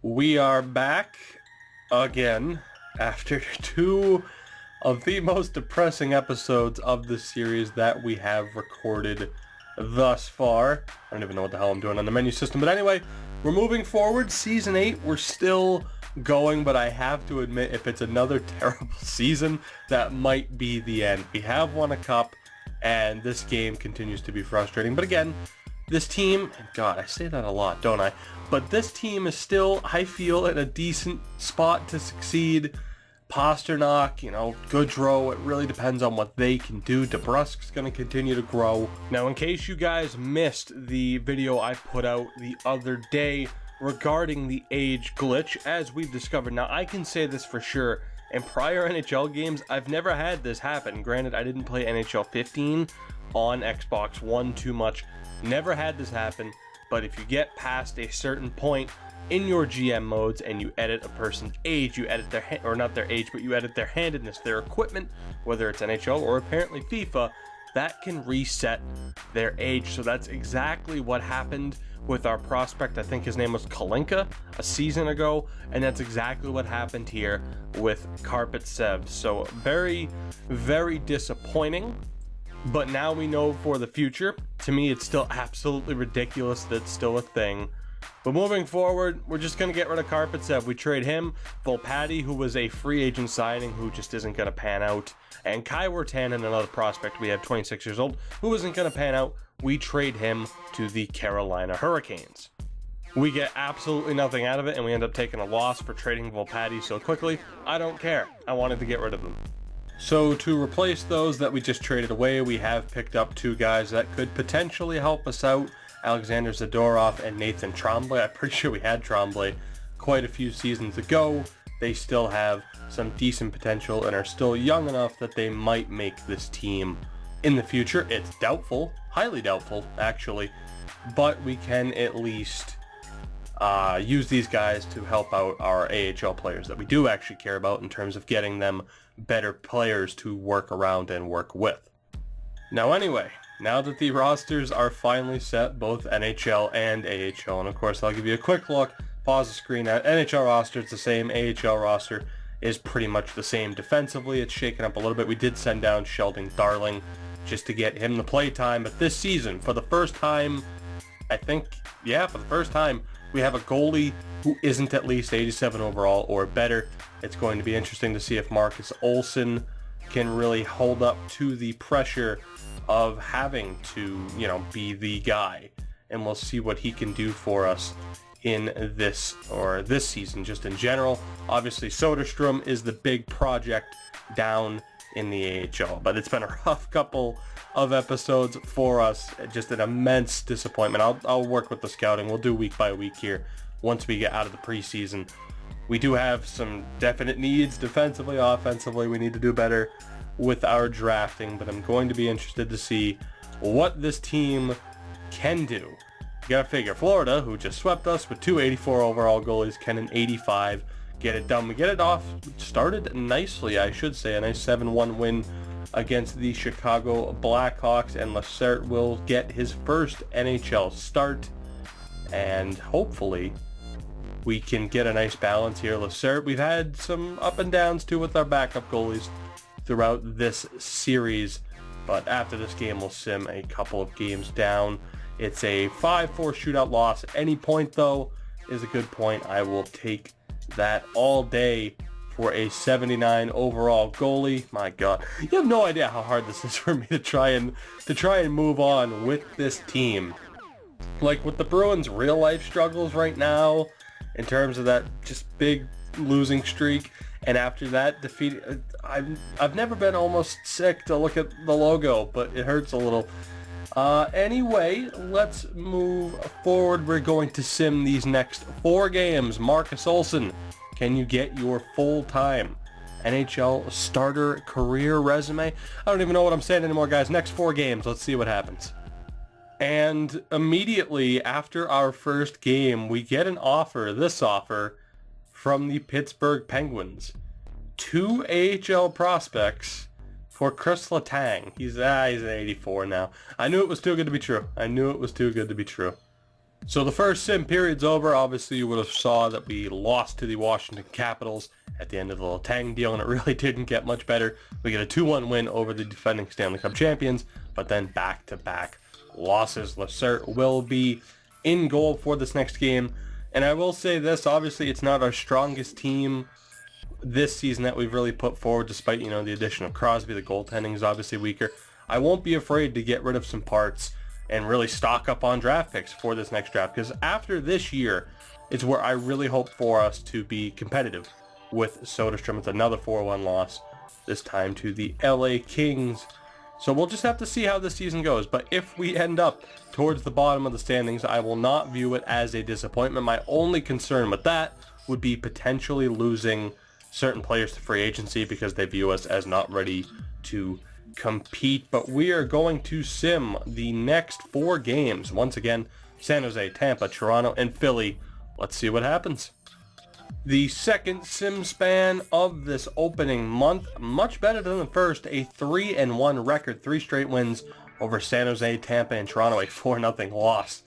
We are back again after two of the most depressing episodes of the series that we have recorded thus far. I don't even know what the hell I'm doing on the menu system, but anyway, we're moving forward. Season 8, we're still going, but I have to admit, if it's another terrible season, that might be the end. We have won a cup, and this game continues to be frustrating. But again, this team, God, I say that a lot, don't I? But this team is still, I feel, in a decent spot to succeed. Pasternak, Goodrow, it really depends on what they can do. DeBrusk's going to continue to grow. Now, in case you guys missed the video I put out the other day regarding the age glitch, as we've discovered, now I can say this for sure, in prior NHL games, I've never had this happen. Granted, I didn't play NHL 15 on Xbox One too much. Never had this happen, but if you get past a certain point in your GM modes and you edit a person's age, you edit their or not their age, but you edit their handedness, their equipment, whether it's NHL or apparently FIFA, that can reset their age. So that's exactly what happened with our prospect. I think his name was Kalinka a season ago, and that's exactly what happened here with Carpet Sev. So very, very disappointing. But now we know for the future. To me, it's still absolutely ridiculous that it's still a thing. But moving forward, we're just going to get rid of Carpet Sev. We trade him, Volpatti, who was a free agent signing, who just isn't going to pan out, and Kai Wirtanen, another prospect we have, 26 years old, who isn't going to pan out. We trade him to the Carolina Hurricanes. We get absolutely nothing out of it, and we end up taking a loss for trading Volpatti so quickly. I don't care. I wanted to get rid of them. So to replace those that we just traded away, we have picked up two guys that could potentially help us out. Alexander Zadorov and Nathan Tremblay. I'm pretty sure we had Tremblay quite a few seasons ago. They still have some decent potential and are still young enough that they might make this team in the future. It's doubtful, highly doubtful actually, but we can at least use these guys to help out our AHL players that we do actually care about in terms of getting them better players to work around and work with. Now anyway, now that the rosters are finally set, both NHL and AHL, and of course I'll give you a quick look, pause the screen at NHL roster, it's the same. AHL roster is pretty much the same. Defensively, it's shaken up a little bit. We did send down Sheldon Darling just to get him the play time, but this season, for the first time, for the first time, we have a goalie who isn't at least 87 overall or better. It's going to be interesting to see if Marcus Olsson can really hold up to the pressure of having to, be the guy. And we'll see what he can do for us in this season, just in general. Obviously, Soderstrom is the big project down in the AHL, but it's been a rough couple of episodes for us. Just an immense disappointment. I'll work with the scouting. We'll do week by week here once we get out of the preseason. We do have some definite needs defensively, offensively. We need to do better with our drafting, but I'm going to be interested to see what this team can do. You gotta figure Florida, who just swept us with 284 overall goalies, can an 85 get it done. We get it off, started nicely, I should say, a nice 7-1 win against the Chicago Blackhawks, and Lacerte will get his first NHL start, and hopefully we can get a nice balance here. Lacerte, we've had some up and downs too with our backup goalies throughout this series, but after this game we'll sim a couple of games down. It's a 5-4 shootout loss. Any point though is a good point. I will take that all day for a 79 overall goalie. My God, you have no idea how hard this is for me to try and move on with this team. Like with the Bruins' real life struggles right now, in terms of that just big losing streak, and after that defeat, I've never been almost sick to look at the logo, but it hurts a little. Anyway, let's move forward. We're going to sim these next 4 games. Marcus Olsson, can you get your full-time NHL starter career resume? I don't even know what I'm saying anymore, guys. Next 4 games. Let's see what happens. And immediately after our first game, we get an offer, this offer, from the Pittsburgh Penguins. 2 AHL prospects for Chris Letang. He's an 84 now. I knew it was too good to be true. So the first sim period's over. Obviously, you would have saw that we lost to the Washington Capitals at the end of the little Tang deal, and it really didn't get much better. We get a 2-1 win over the defending Stanley Cup champions, but then back-to-back losses. Lacerte will be in goal for this next game, and I will say this, obviously it's not our strongest team this season that we've really put forward, despite, you know, the addition of Crosby. The goaltending is obviously weaker. I won't be afraid to get rid of some parts and really stock up on draft picks for this next draft, because after this year, it's where I really hope for us to be competitive with Soderstrom. It's another 4-1 loss, this time to the LA Kings. So we'll just have to see how this season goes. But if we end up towards the bottom of the standings, I will not view it as a disappointment. My only concern with that would be potentially losing certain players to free agency because they view us as not ready to compete. But we are going to sim the next 4 games. Once again, San Jose, Tampa, Toronto, and Philly. Let's see what happens. The second sim span of this opening month, much better than the first. A 3-1 record, 3 straight wins over San Jose, Tampa, and Toronto. A 4-0 loss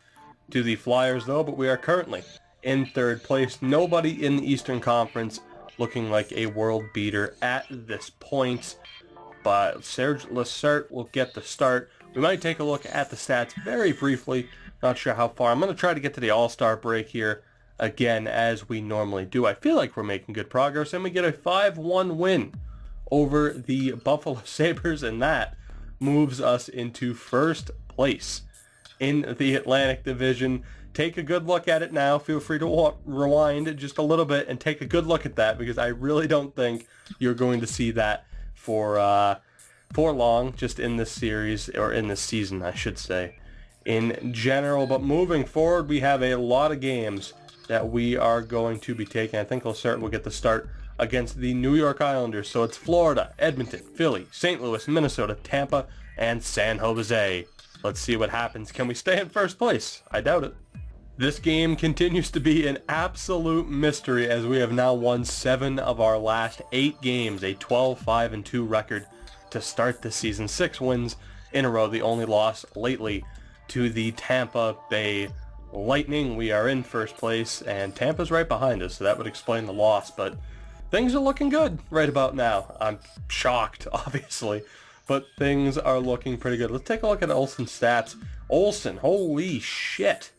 to the Flyers though, but we are currently in 3rd place. Nobody in the Eastern Conference looking like a world beater at this point, but Serge Lacerte will get the start. We might take a look at the stats very briefly. Not sure how far. I'm going to try to get to the All-Star break here again, as we normally do. I feel like we're making good progress, and we get a 5-1 win over the Buffalo Sabres, and that moves us into 1st place in the Atlantic Division. Take a good look at it now. Feel free to rewind just a little bit and take a good look at that, because I really don't think you're going to see that for long, just in this series, or in this season, I should say, in general. But moving forward, we have a lot of games that we are going to be taking. I think Lacerte will get the start against the New York Islanders. So it's Florida, Edmonton, Philly, St. Louis, Minnesota, Tampa, and San Jose. Let's see what happens. Can we stay in 1st place? I doubt it. This game continues to be an absolute mystery, as we have now won 7 of our last 8 games, a 12-5-2 record to start the season. 6 wins in a row, the only loss lately to the Tampa Bay Lightning. We are in 1st place, and Tampa's right behind us, so that would explain the loss, but things are looking good right about now. I'm shocked, obviously, but things are looking pretty good. Let's take a look at Olsen's stats. Olsen, holy shit.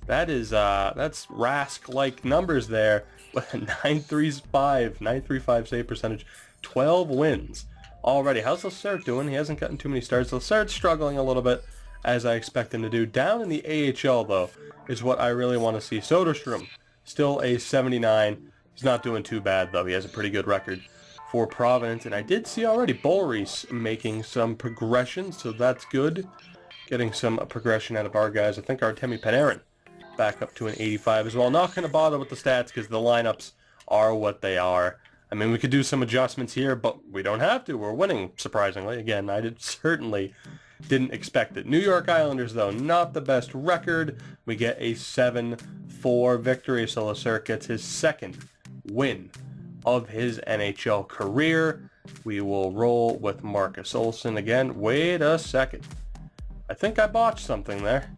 That is, that's Rask-like numbers there, with a 935 save percentage, 12 wins already. How's Lacerte doing? He hasn't gotten too many starts. Lacerte's struggling a little bit, as I expect him to do. Down in the AHL, though, is what I really want to see. Soderstrom, still a 79. He's not doing too bad, though. He has a pretty good record for Providence. And I did see already Boris making some progression, so that's good. Getting some progression out of our guys. I think Artemi Panarin back up to an 85 as well. Not going to bother with the stats because the lineups are what they are. I mean, we could do some adjustments here, but we don't have to. We're winning, surprisingly. Again, I certainly didn't expect it. New York Islanders, though, not the best record. We get a 7-4 victory, so Lacerte gets his 2nd win of his NHL career. We will roll with Marcus Olsen again. Wait a second. I think I botched something there.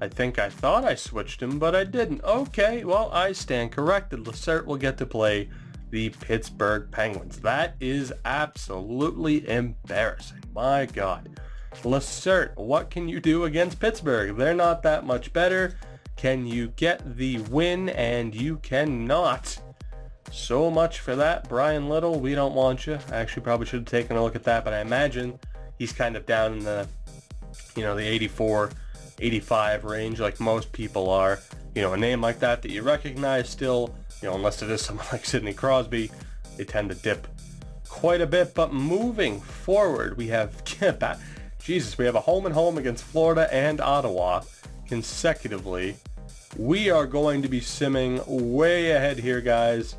I thought I switched him, but I didn't. Okay, well, I stand corrected. Lacerte will get to play the Pittsburgh Penguins. That is absolutely embarrassing. My God. Lacerte, what can you do against Pittsburgh? They're not that much better. Can you get the win? And you cannot. So much for that. Brian Little, we don't want you. I actually probably should have taken a look at that, but I imagine he's kind of down in the, the 84, 85 range like most people are. A name like that you recognize still, unless it is someone like Sidney Crosby, they tend to dip quite a bit. But moving forward, we have we have a home and home against Florida and Ottawa consecutively. We are going to be simming way ahead here, guys,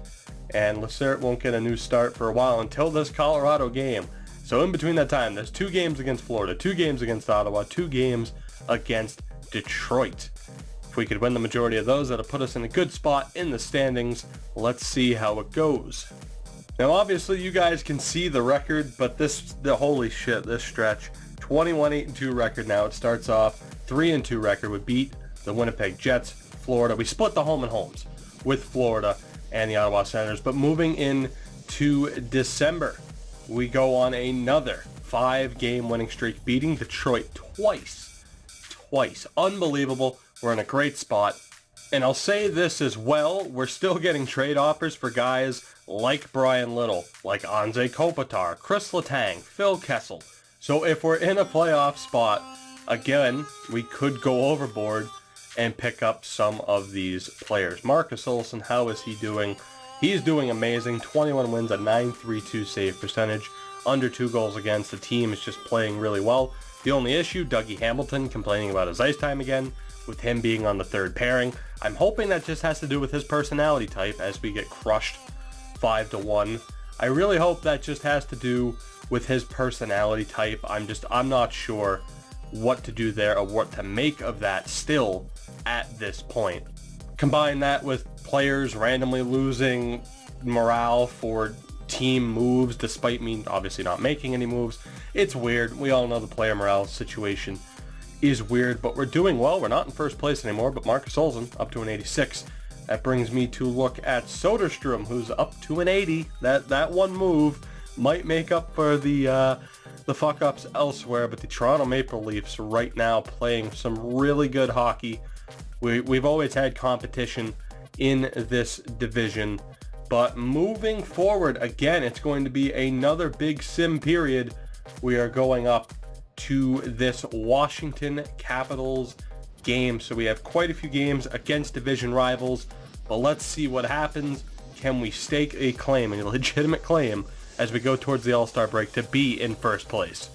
and Lacerte won't get a new start for a while until this Colorado game. So in between that time, there's 2 games against Florida, 2 games against Ottawa, 2 games against Detroit. If we could win the majority of those, that'll put us in a good spot in the standings. Let's see how it goes. Now, obviously, you guys can see the record, but holy shit, this stretch, 21-8-2 record now. It starts off 3-2 record. We beat the Winnipeg Jets, Florida. We split the home and homes with Florida and the Ottawa Senators. But moving in to December, we go on another 5-game winning streak, beating Detroit twice. Unbelievable. We're in a great spot. And I'll say this as well, we're still getting trade offers for guys like Brian Little, like Anze Kopitar, Chris Letang, Phil Kessel. So if we're in a playoff spot, again, we could go overboard and pick up some of these players. Marcus Olsson, how is he doing? He's doing amazing. 21 wins, a .932 save percentage, under 2 goals against. The team is just playing really well. The only issue, Dougie Hamilton complaining about his ice time again, with him being on the third pairing. I'm hoping that just has to do with his personality type as we get crushed 5-1. I really hope that just has to do with his personality type. I'm not sure what to do there or what to make of that still at this point. Combine that with players randomly losing morale for team moves despite me obviously not making any moves. It's weird. We all know the player morale situation is weird, but we're doing well. We're not in first place anymore, but Marcus Olsson up to an 86. That brings me to look at Soderstrom, who's up to an 80. That one move might make up for the fuck-ups elsewhere, but the Toronto Maple Leafs right now playing some really good hockey. We've always had competition in this division, but moving forward, again, it's going to be another big sim period. We are going up to this Washington Capitals game, so we have quite a few games against division rivals, but let's see what happens. Can we stake a claim, a legitimate claim, as we go towards the All-Star break to be in first place?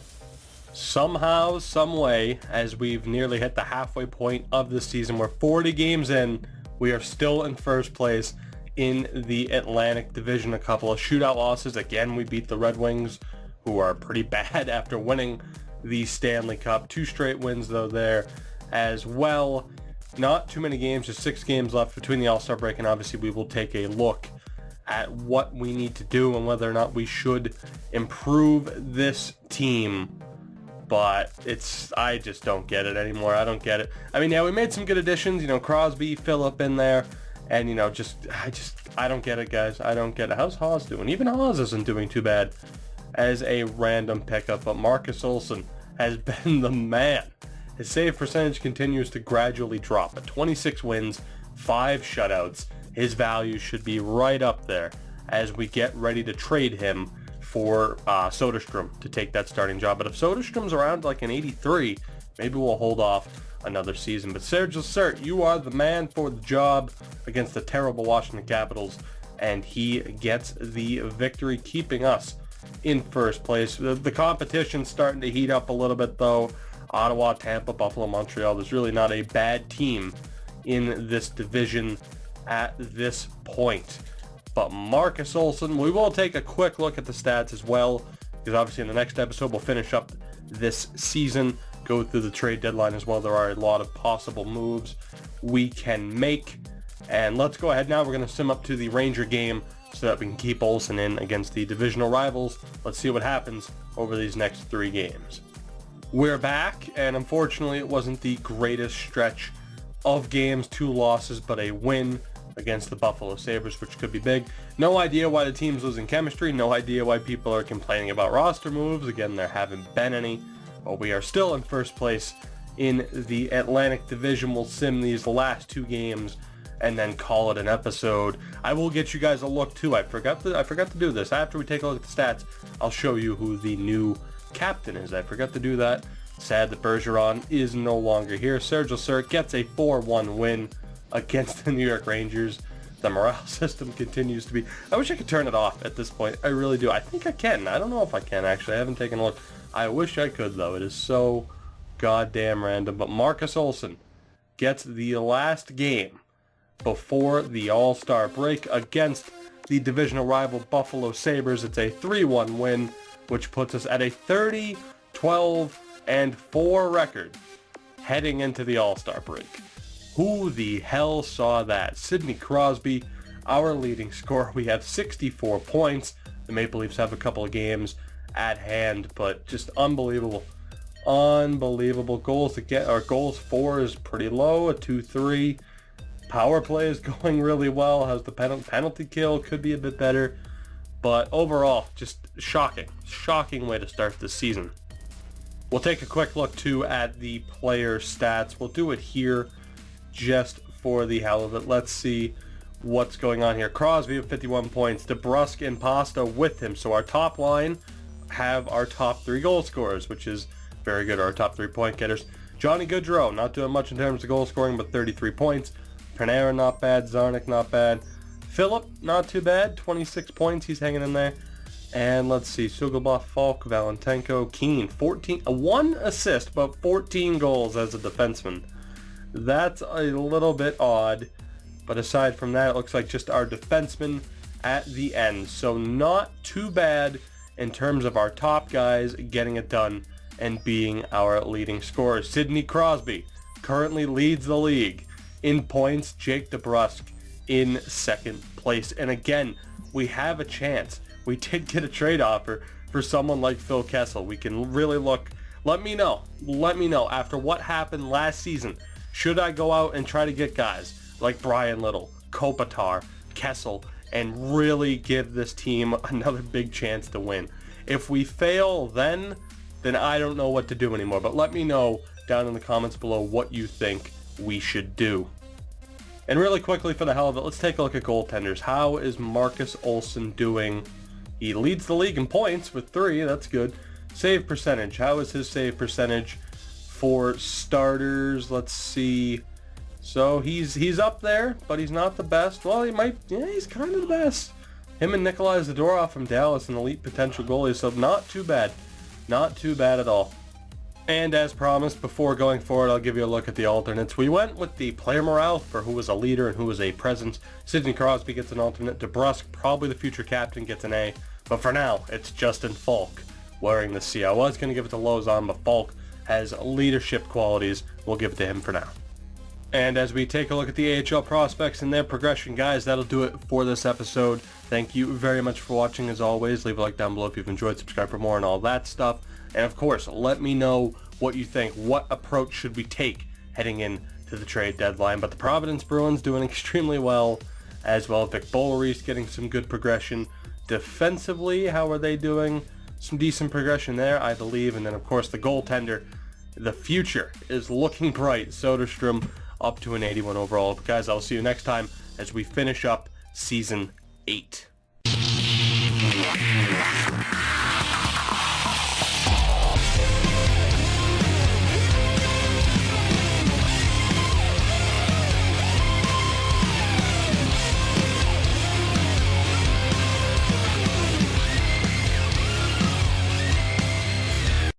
Somehow, some way, as we've nearly hit the halfway point of the season, we're 40 games in, we are still in first place in the Atlantic Division. A couple of shootout losses. Again, we beat the Red Wings, who are pretty bad after winning the Stanley Cup. 2 straight wins, though, there as well. Not too many games, just 6 games left between the All-Star break, and obviously we will take a look at what we need to do and whether or not we should improve this team. But I just don't get it anymore. I don't get it. I mean, yeah, we made some good additions, Crosby, Phillip in there, and I don't get it, guys. I don't get it. How's Haas doing? Even Haas isn't doing too bad as a random pickup, but Marcus Olsson has been the man. His save percentage continues to gradually drop. At 26 wins, 5 shutouts, his value should be right up there as we get ready to trade him for Soderstrom to take that starting job. But if Soderstrom's around like an 83, maybe we'll hold off another season. But Serge Lessert, you are the man for the job against the terrible Washington Capitals, and he gets the victory, keeping us in first place. The competition's starting to heat up a little bit, though. Ottawa, Tampa, Buffalo, Montreal. There's really not a bad team in this division at this point. But Marcus Olsson, we will take a quick look at the stats as well, because obviously in the next episode we'll finish up this season, go through the trade deadline as well. There are a lot of possible moves we can make. And let's go ahead now. We're going to sim up to the Ranger game so that we can keep Olsson in against the divisional rivals. Let's see what happens over these next 3 games. We're back, and unfortunately it wasn't the greatest stretch of games. 2 losses, but a win against the Buffalo Sabres, which could be big. No idea why the team's losing chemistry. No idea why people are complaining about roster moves. Again, there haven't been any, but we are still in first place in the Atlantic Division. We'll sim these last 2 games and then call it an episode. I will get you guys a look too. I forgot to do this. After we take a look at the stats, I'll show you who the new captain is. I forgot to do that. Sad that Bergeron is no longer here. Serge Lessert gets a 4-1 win against the New York Rangers. The morale system continues to be... I wish I could turn it off at this point. I really do. I think I can. I don't know if I can, actually. I haven't taken a look. I wish I could, though. It is so goddamn random. But Marcus Olsson gets the last game before the All-Star break against the divisional rival Buffalo Sabres. It's a 3-1 win, which puts us at a 30-12-4 record heading into the All-Star break. Who the hell saw that? Sidney Crosby, our leading scorer. We have 64 points. The Maple Leafs have a couple of games at hand, but just unbelievable. Unbelievable. Goals again, or goals for is pretty low, a 2-3. Power play is going really well. Has the penalty kill, could be a bit better. But overall, just shocking way to start this season. We'll take a quick look too at the player stats. We'll do it here just for the hell of it. Let's see what's going on here. Crosby with 51 points. DeBrusk and Pasta with him. So our top line have our top 3 goal scorers, which is very good. Our top 3 point getters. Johnny Gaudreau, not doing much in terms of goal scoring, but 33 points. Pernera, not bad. Zarnik, not bad. Phillip, not too bad. 26 points. He's hanging in there. And let's see. Sugelbach, Falk, Valentenko, Keane. 1 assist, but 14 goals as a defenseman. That's a little bit odd. But aside from that, it looks like just our defensemen at the end. So not too bad in terms of our top guys getting it done and being our leading scorer. Sidney Crosby currently leads the league in points. Jake DeBrusk in second place. And again, we have a chance. We did get a trade offer for someone like Phil Kessel. We can really look. Let me know after what happened last season. Should I go out and try to get guys like Brian Little, Kopitar, Kessel, and really give this team another big chance to win? If we fail then I don't know what to do anymore. But let me know down in the comments below what you think we should do. And really quickly, for the hell of it, let's take a look at goaltenders. How is Marcus Olsson doing? He leads the league in points with 3. That's good. Save percentage. How is his save percentage for starters? Let's see. So he's up there, but he's not the best. Well, he's kind of the best. Him and Nikolai Zadorov from Dallas, an elite potential goalie, so not too bad. Not too bad at all. And as promised, before going forward, I'll give you a look at the alternates. We went with the player morale for who was a leader and who was a presence. Sidney Crosby gets an alternate. DeBrusk, probably the future captain, gets an A. But for now, it's Justin Falk wearing the C. I was going to give it to Lozon, but Falk has leadership qualities. We'll give it to him for now. And as we take a look at the AHL prospects and their progression, guys, that'll do it for this episode. Thank you very much for watching. As always, leave a like down below if you've enjoyed, subscribe for more and all that stuff. And of course, let me know what you think. What approach should we take heading in to the trade deadline? But the Providence Bruins doing extremely well as well. Vic Bollorese getting some good progression. Defensively, how are they doing? Some decent progression there, I believe. And then, of course, the goaltender. The future is looking bright. Soderstrom up to an 81 overall. But guys, I'll see you next time as we finish up Season 8.